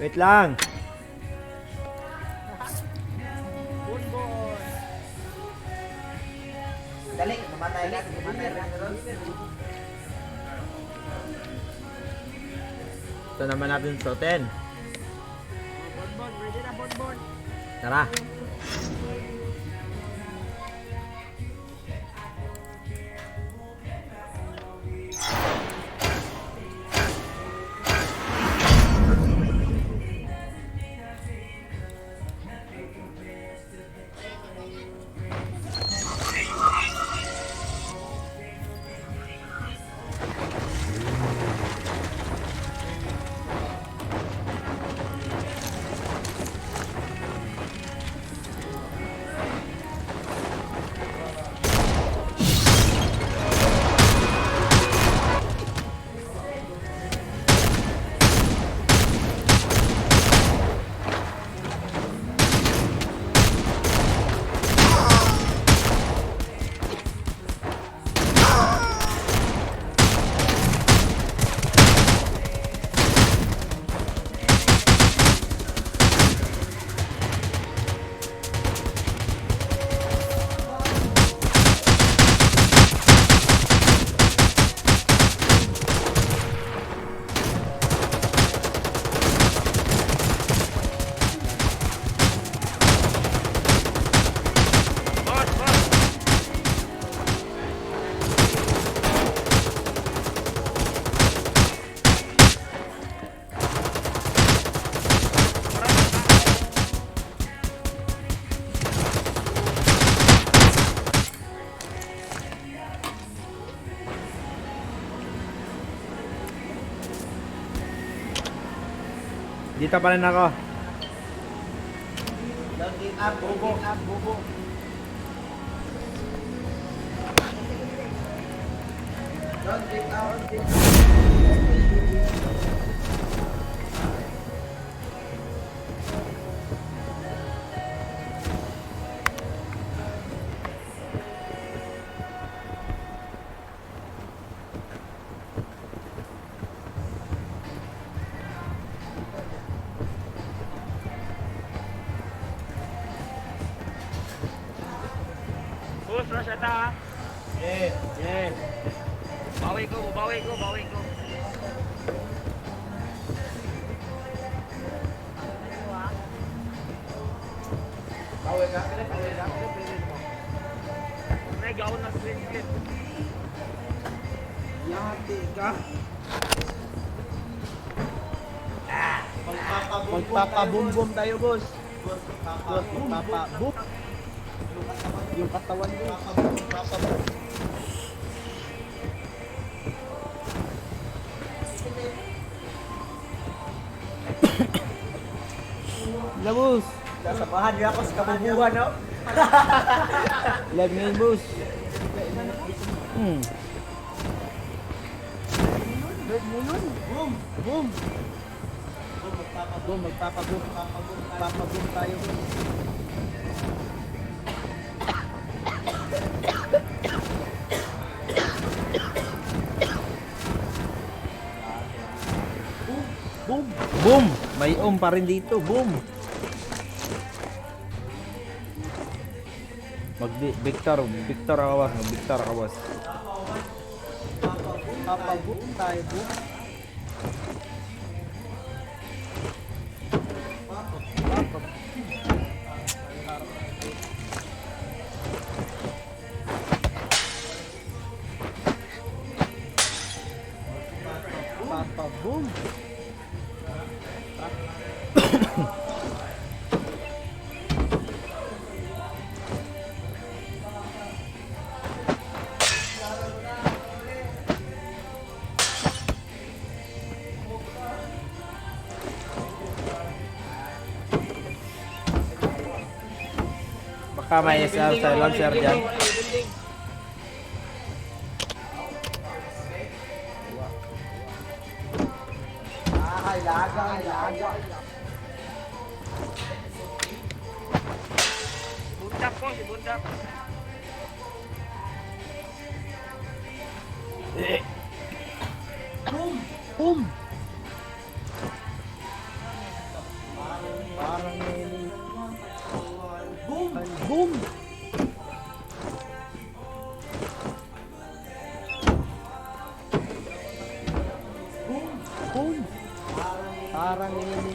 Wait lang. Dali, mamatay natin. Ito naman natin suotin. Bonbon, ready na bonbon. Tara. Dito pa rin ako. Don't give up, bubo. Bubo. Don't give up. Bus, rush ata ha. Yes. Yes. Bawi ko. Bawi ka. May gaon na screen clip. Yati ka. Magpapabumbum tayo, boss. Boss, magpapabum. Yung katawan ko. Labos. Sasabahan niya ako sa kabubuhan, no? Live ngayon, boss. Boom! Boom! Boom, magpapabum. Magpapabum tayo, boss. Boom! Boom! May pa rin dito. Boom! Victor Awas. Victor Awas. Papabum tayo, boom. Papabum. Baka may silencer dyan. Laga. Bundak po, si Bundak. Boom! Parang ini.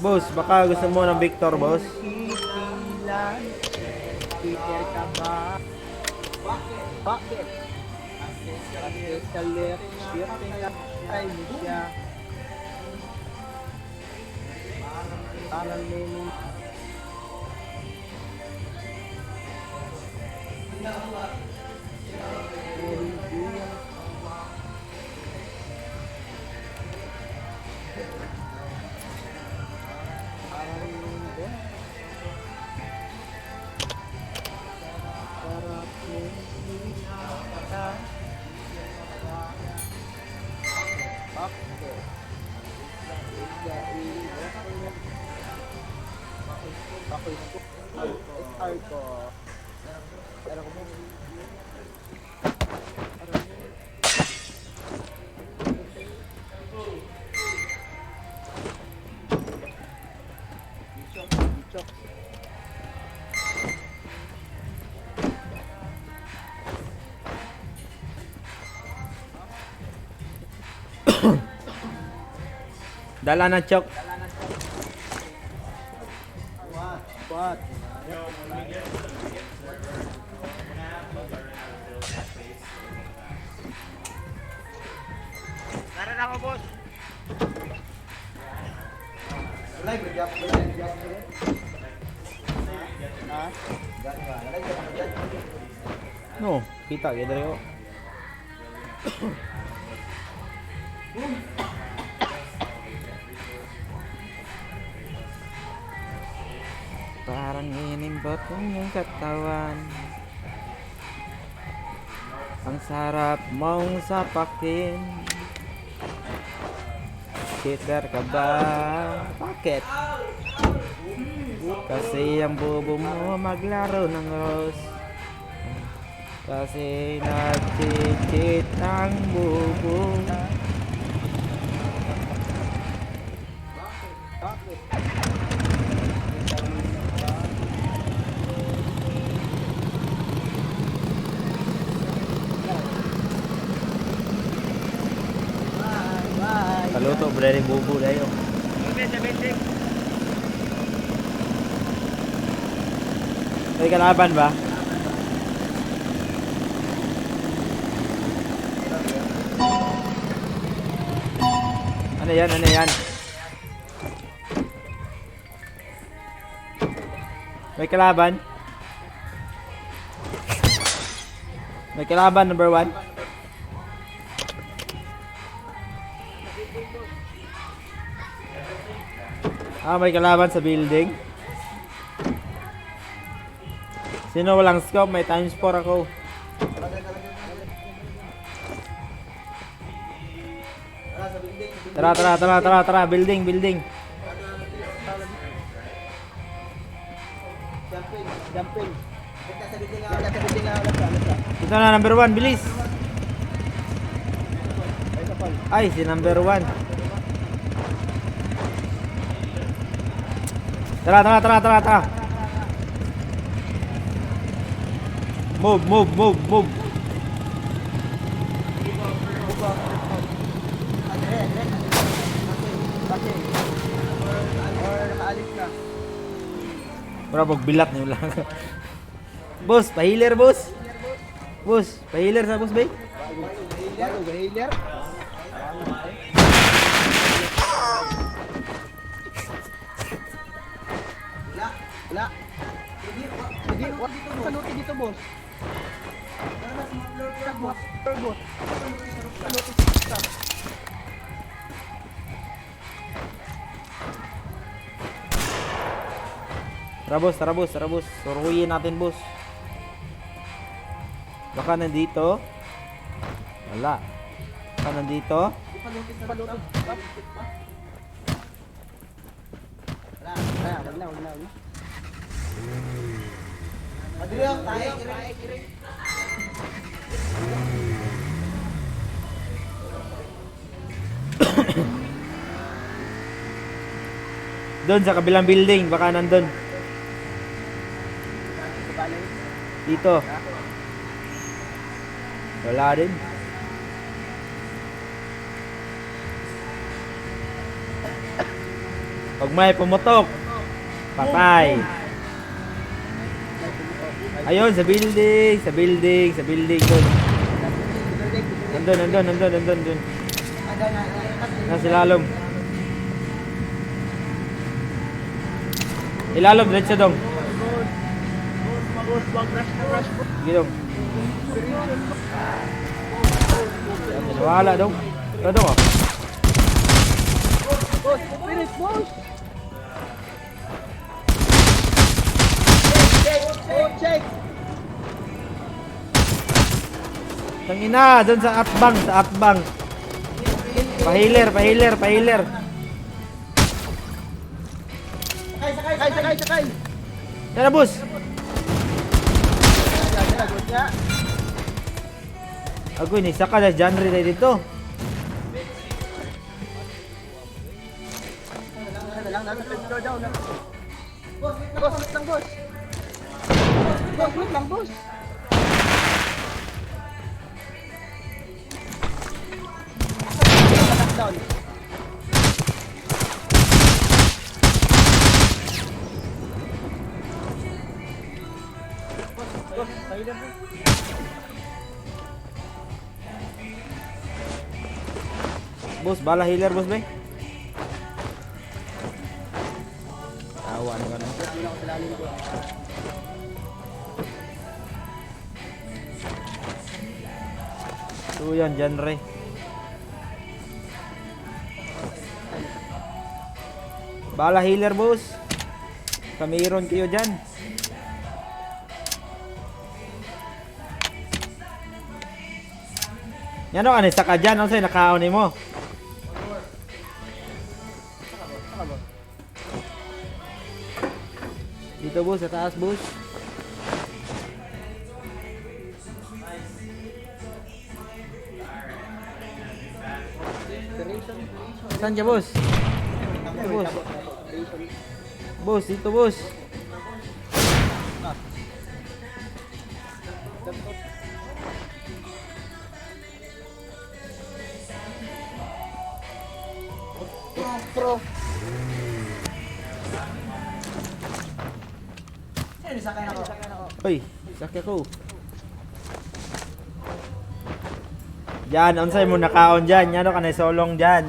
Boss, baka gusto mo ng Victor, boss? Kitilan. Peter ka ba? Bakit? Kasi sa left, shifting ka ay siya. Parang ini. Dala na chok. What? Naran ako, boss. No, kita gitu yo. Parang inimbot ng iyong katawan. Ang sarap mong sapakin. Cheater ka ba? Bakit? Kasi ang bubo mo maglaro ng rose. Kasi nag-cheat ang bubo. Kaluto, brady bubo dayo. Okay, sa bending. May kalaban ba? Ano yan? Ano yan? May kalaban? May kalaban number 1? May kalaban sa building. Sino walang scope? May times 4 ako. Tara, building. Jumping. Ito na, number 1, bilis. Ay, si number 1. Tara. Move. Bravo, bilat niyo lang. Boss, pahiler, boss. Boss, pahiler sa boss, bay. Healer. Wala. Hindi, wag dito paluti dito, boss. Boss. Paluti dito. Tara, boss. Suruyin natin, boss. Baka nandito. Wala. Baka nandito. Paluti. Wala. Madriyo, tayo. Doon sa kabilang building, baka nandun. Dito. Wala din. Pag may pumutok, patay. Ayun, sa building, sa building, sa building doon. Nandun. Nasa ilalom. Ilalom, diretso dong. Sige dong. Wala dong. Ito dong oh. Boss, finish, boss. Check. Tangina, doon sa atbang. Pahiler. Sakay. Tara, boss. Ako ini saka na genre tayo dito. Wait lang, boss. Down. Boss, bala healer, boss, be. Tawa na ka na. So yan, genre. Bala healer, boss. Kamiron kayo dyan. Yan o, ano sa ka dyan? Ano sa'yo, nakaon mo? Dito, boss, sa taas, boss. Saan siya, boss? Dito, boss. Boss, dito, boss. Pro. Hoy, sakya ko. Diyan, unsay mo nakaon dyan. Yan o, kanay solong dyan.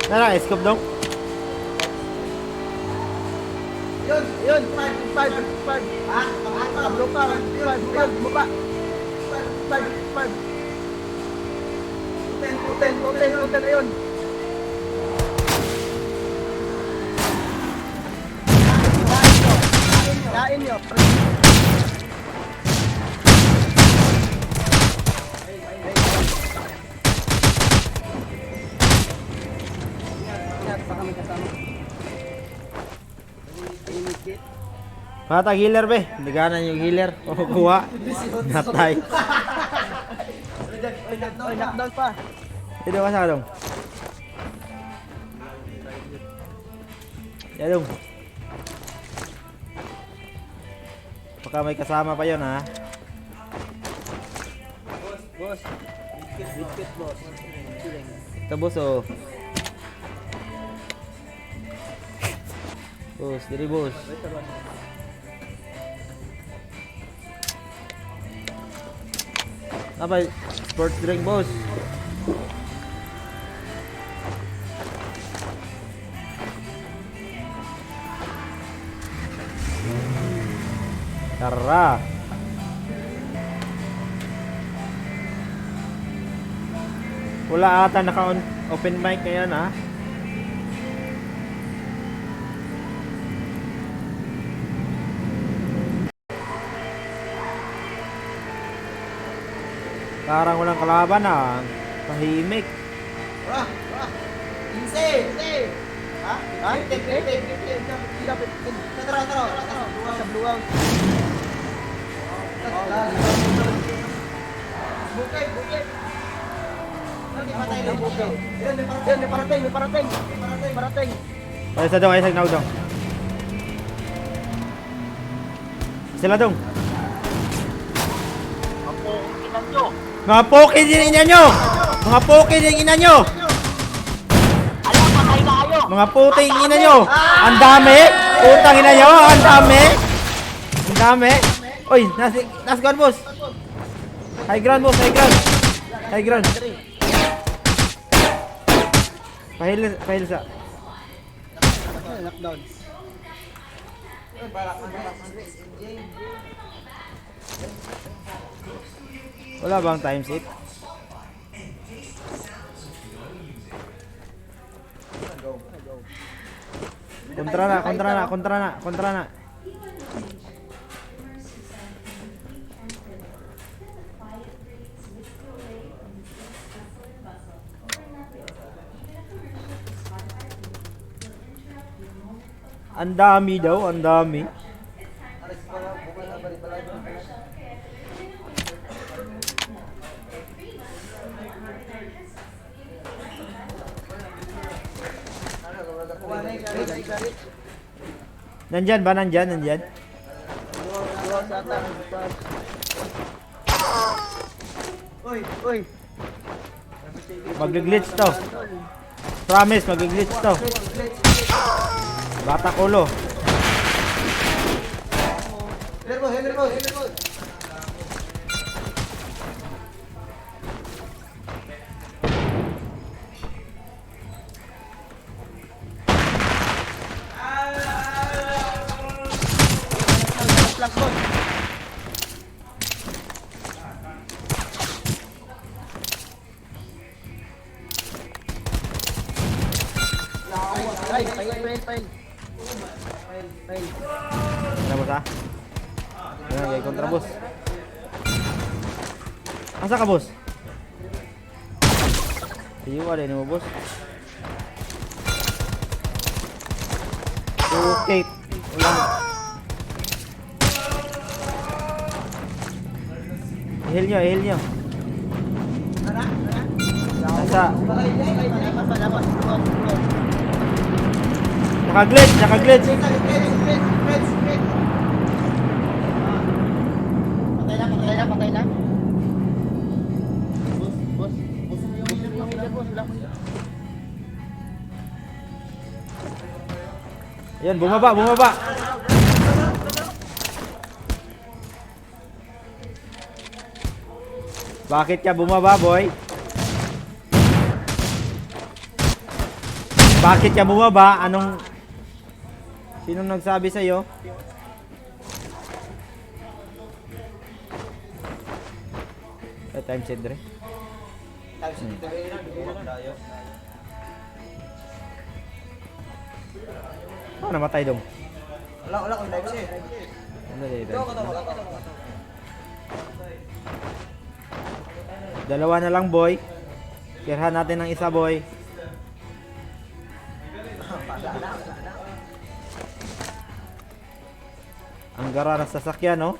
Nara, scope dong. Yun, 5. Ha? Tablo ka, 5, baba. 5. 10, ayun. Kain nyo. Mata healer be, liganan yung healer. O kuha. Natay. Knockdown pa. Dito ka sa dong. Yan dong. Baka may kasama pa yon ha. Boss. Biscuit, boss. Ito boss oh. Boss, diri boss. Apa sports drink boss? Tara. Wala ata naka-open mic ngayon ha. Parang walang kalaban ah. Tahimik. Insane. Ha? Tara. Sa blue out. Bukay. Patay na bukay. Yan, may parating. Ay sa dong, ay sa dong. Sila dong. Mga poke din ina nyo! Mga poke din ina nyo! Mga puting ina nyo! Ang dami! Putang ina nyo! Ang dami! Ang dami! Uy! Nas ground boss! High ground boss! High ground! High ground! Pahil sa... Knockdown. Wala bang time save? Kontra na. Ang dami daw, ang dami. Nandyan ba? Nandyan? Uy. Mag-glitch to. Promise, mag-glitch to. Bata kulo. Hello. Flash boss. Ay, fail. Ano boss ha? Ayan, gaya kontra boss. Asa ka boss? Iyo, ada ini mo boss. Okay. Ihil nyo. Nasa. Naka-glitch. Patay na. Boss. Ayan, bumaba. Bakit ka bumaba, boy? Bakit ka bumaba? Sinong nagsabi sa'yo? Time set dre. Oh, namatay dong. Wala kung time set. Dalawa na lang, boy. Kirhan natin ng isa, boy. Ang gara ng sasakyan, no?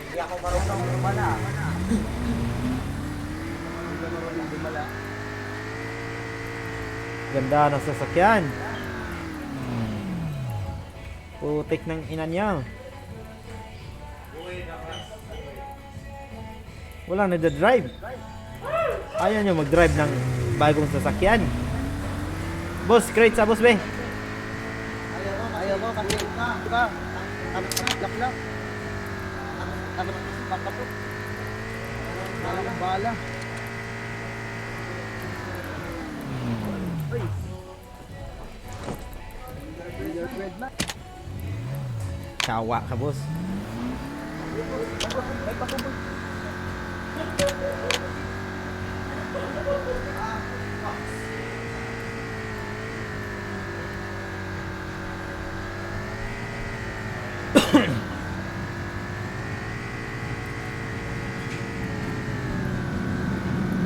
Hindi ako marunong lumala. Ganda ng sasakyan. Putik ng ina niya. Wala nagda-drive. Ayaw nyo mag-drive ng bagong sasakyan. Boss, crate sa boss, be. Ayaw mo kasi diba? Lock lang. Papapot. Wala kang bala. Uy. Red na. Kawa ka, boss. May pakubos.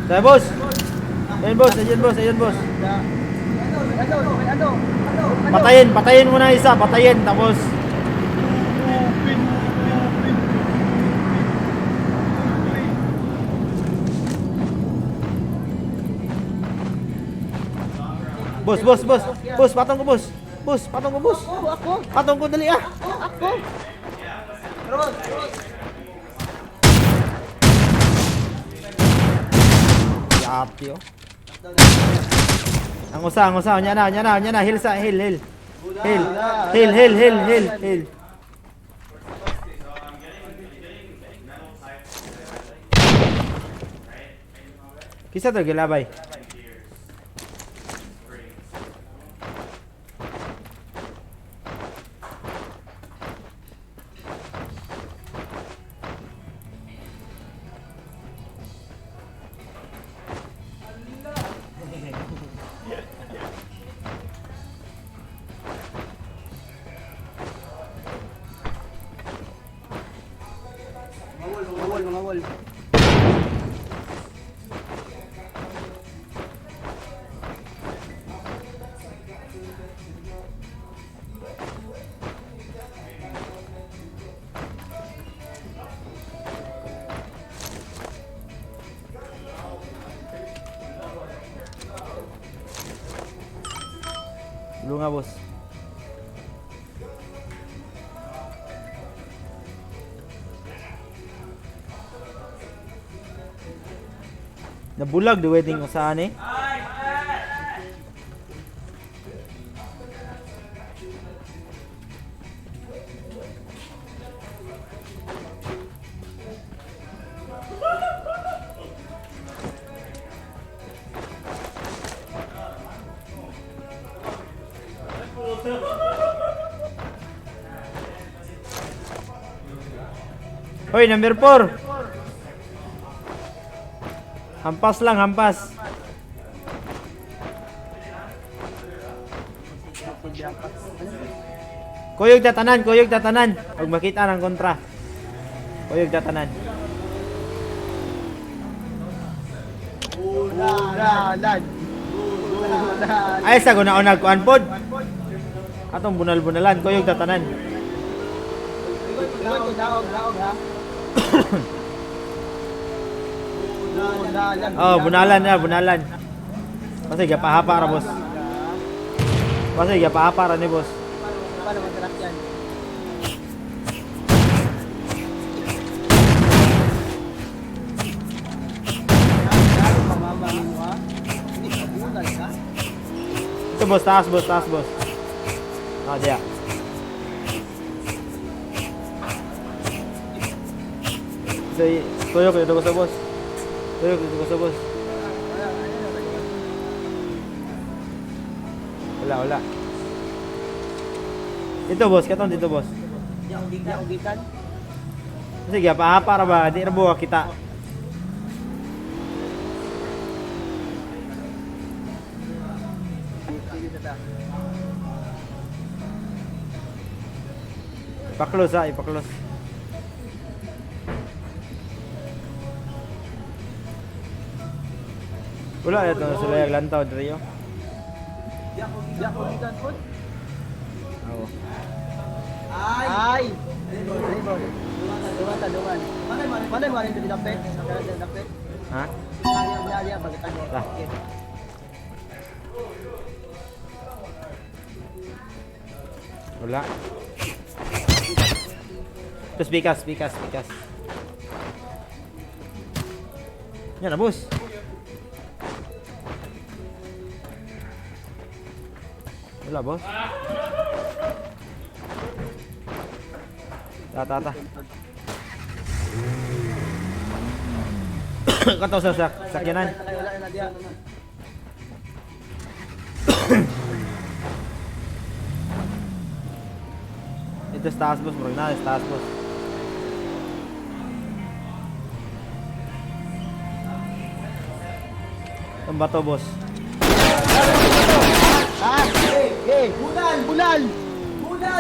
Tayo, boss. Ayun, boss. Ayun, boss. Ano? Patayin mo na isa. Tapos Boss, patong ko, boss. Ako. Patong ko, dali ah. Ako. Ati oh. Ang usa, nya na, heal sa, heal. Heal. Kisa to gilabay. Mga wall. Lu nga boss. Nabulag the wedding usahan eh. Hoy, number 4. Hampas lang, hampas. Kuyog tatanan. Huwag makita ng kontra. Kuyog tatanan. Bunalan. Ay, sa guna-unag kuan pod. Atong bunal-bunalan, kuyog tatanan. Daog ha. Oh, bunalan. Kasi gapahapa ra boss. Ni boss. Paano mag-track yan? Pamama mo ha? Hindi ka bunal ka? Ito boss, taas boss. Ah, diya. So, tuyok dito ko sa boss. Wala. Dito boss, katong dito boss. Di ako gikan. Sige, pa ra ba? Di ra buwa kita. Ipa-close. Wala ito na sila yung lantaw dito yun. Di ako gikan po. Oo. Ay! Duman. Manay mo rin dito dapet. Dapet. Ha? Liya, bagitan mo. Lah. Wala. Terus bikas. Yan na boss. Wala boss. Ta. Kataw sa sakyanan. Wala na diya. Ito sa taas boss, murag na sa taas boss. Ang bato boss.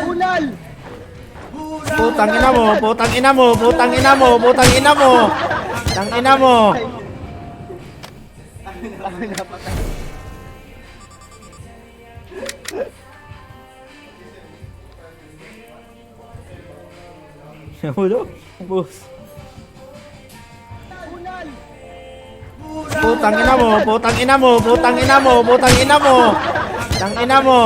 Bulal! Putang ina mo. Tang ina mo. Ulo, boss. Putang ina mo. Tang ina mo.